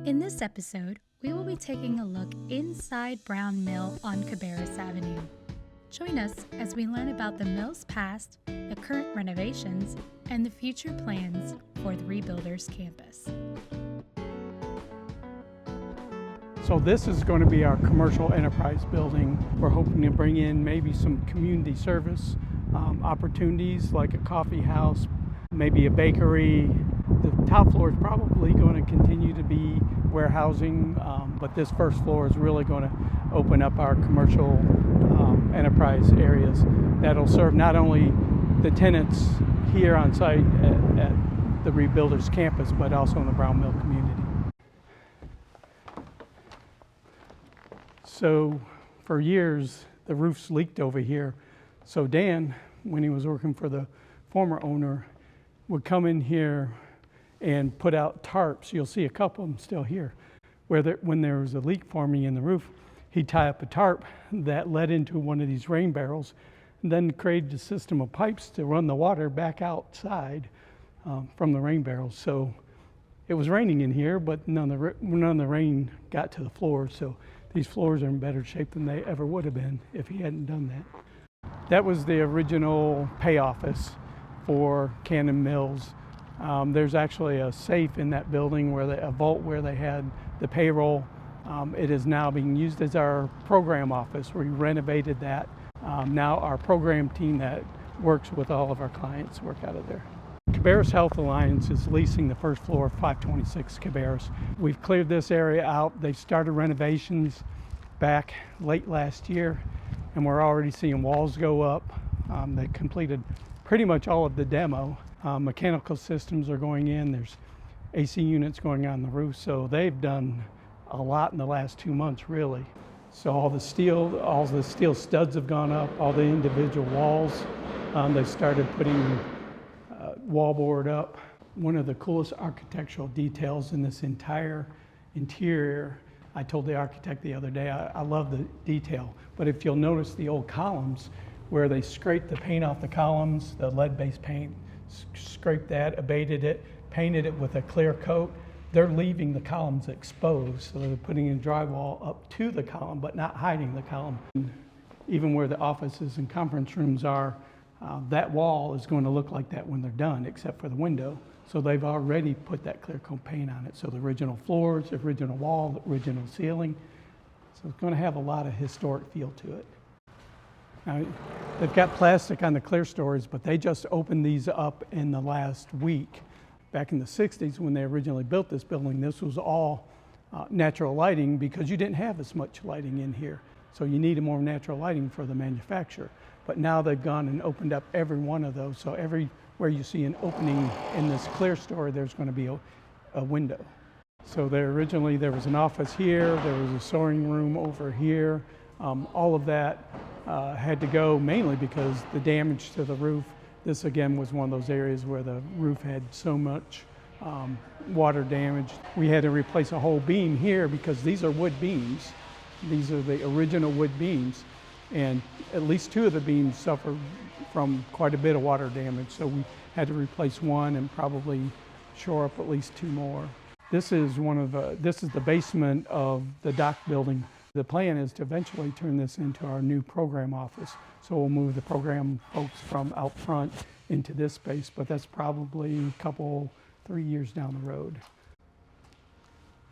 In this episode, we will be taking a look inside Brown Mill on Cabarrus Avenue. Join us as we learn about the mill's past, the current renovations, and the future plans for the Rebuilders campus. So this is going to be our commercial enterprise building. We're hoping to bring in maybe some community service opportunities like a coffee house, maybe a bakery. The top floor is probably going to continue to be warehousing, but this first floor is really going to open up our commercial enterprise areas that'll serve not only the tenants here on site at the Rebuilders campus, but also in the Brown Mill community. So for years, the roofs leaked over here. So Dan, when he was working for the former owner, would come in here and put out tarps. You'll see a couple of them still here, where when there was a leak forming in the roof, he'd tie up a tarp that led into one of these rain barrels, and then created a system of pipes to run the water back outside from the rain barrels. So it was raining in here, but none of the rain got to the floors. So these floors are in better shape than they ever would have been if he hadn't done that. That was the original pay office for Cannon Mills. There's actually a safe in that building, a vault where they had the payroll. It is now being used as our program office. We renovated that. Now our program team that works with all of our clients work out of there. Cabarrus Health Alliance is leasing the first floor of 526 Cabarrus. We've cleared this area out. They started renovations back late last year, and we're already seeing walls go up. They completed pretty much all of the demo. Mechanical systems are going in. There's AC units going on the roof. So they've done a lot in the last 2 months, really. So all the steel studs have gone up, all the individual walls. They started putting wallboard up. One of the coolest architectural details in this entire interior, I told the architect the other day, I love the detail, but if you'll notice the old columns where they scraped the paint off the columns, the lead-based paint, scraped that, abated it, painted it with a clear coat, they're leaving the columns exposed, so they're putting in drywall up to the column, but not hiding the column. Even where the offices and conference rooms are, that wall is going to look like that when they're done, except for the window. So they've already put that clear coat paint on it. So the original floors, the original wall, the original ceiling. So it's going to have a lot of historic feel to it. Now, they've got plastic on the clear stories, but they just opened these up in the last week. Back in the 60s, when they originally built this building, this was all natural lighting because you didn't have as much lighting in here. So you needed more natural lighting for the manufacturer. But now they've gone and opened up every one of those. So everywhere you see an opening in this clear story, there's going to be a window. So originally there was an office here, there was a sewing room over here. All of that had to go mainly because the damage to the roof. This again was one of those areas where the roof had so much water damage. We had to replace a whole beam here because these are wood beams. These are the original wood beams. And at least 2 of the beams suffered from quite a bit of water damage. So we had to replace one and probably shore up at least 2 more. This is the basement of the dock building. The plan is to eventually turn this into our new program office. So we'll move the program folks from out front into this space, but that's probably 3 years down the road.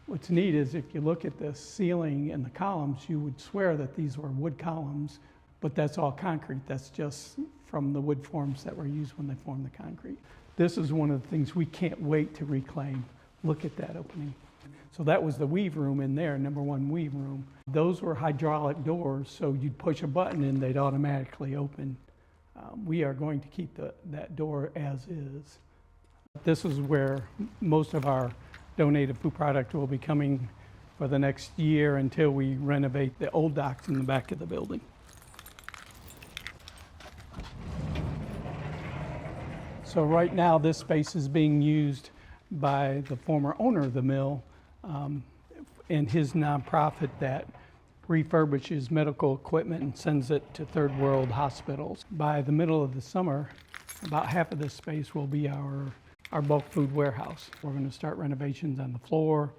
What's neat is if you look at the ceiling and the columns, you would swear that these were wood columns, but that's all concrete. That's just from the wood forms that were used when they formed the concrete. This is one of the things we can't wait to reclaim. Look at that opening. So that was the weave room in there, number 1 weave room. Those were hydraulic doors, so you'd push a button and they'd automatically open. We are going to keep that door as is. This is where most of our donated food product will be coming for the next year until we renovate the old docks in the back of the building. So right now this space is being used by the former owner of the mill and his nonprofit that refurbishes medical equipment and sends it to third world hospitals. By the middle of the summer, about half of this space will be our bulk food warehouse. We're going to start renovations on the floor,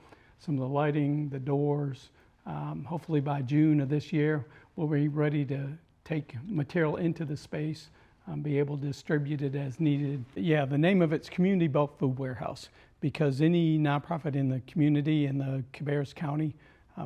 some of the lighting, the doors. Hopefully by June of this year, we'll be ready to take material into the space, be able to distribute it as needed. Yeah, the name of it's Community Bulk Food Warehouse, because any nonprofit in the community in the Cabarrus County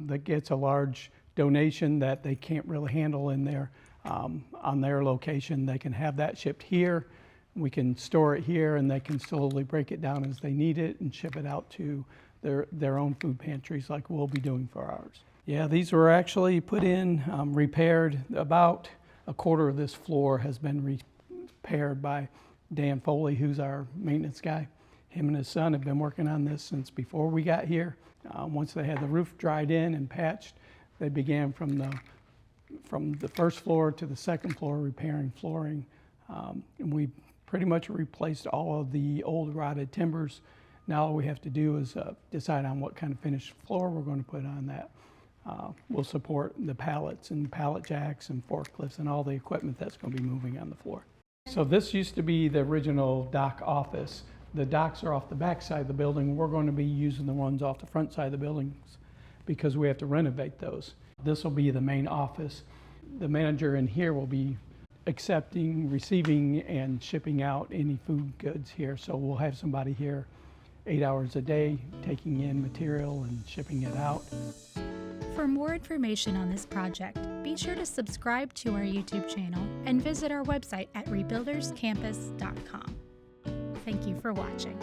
that gets a large donation that they can't really handle in their, on their location, they can have that shipped here. We can store it here, and they can slowly break it down as they need it and ship it out to their own food pantries like we'll be doing for ours. Yeah, these were actually put in, repaired. About a quarter of this floor has been repaired by Dan Foley, who's our maintenance guy. Him and his son have been working on this since before we got here. Once they had the roof dried in and patched, they began from the first floor to the second floor repairing flooring. And we pretty much replaced all of the old rotted timbers. Now all we have to do is decide on what kind of finished floor we're going to put on that. We'll support the pallets and pallet jacks and forklifts and all the equipment that's going to be moving on the floor. So this used to be the original dock office. The docks are off the back side of the building. We're going to be using the ones off the front side of the buildings because we have to renovate those. This will be the main office. The manager in here will be accepting, receiving, and shipping out any food goods here. So we'll have somebody here 8 hours a day taking in material and shipping it out. For more information on this project, be sure to subscribe to our YouTube channel and visit our website at rebuilderscampus.com. Thank you for watching.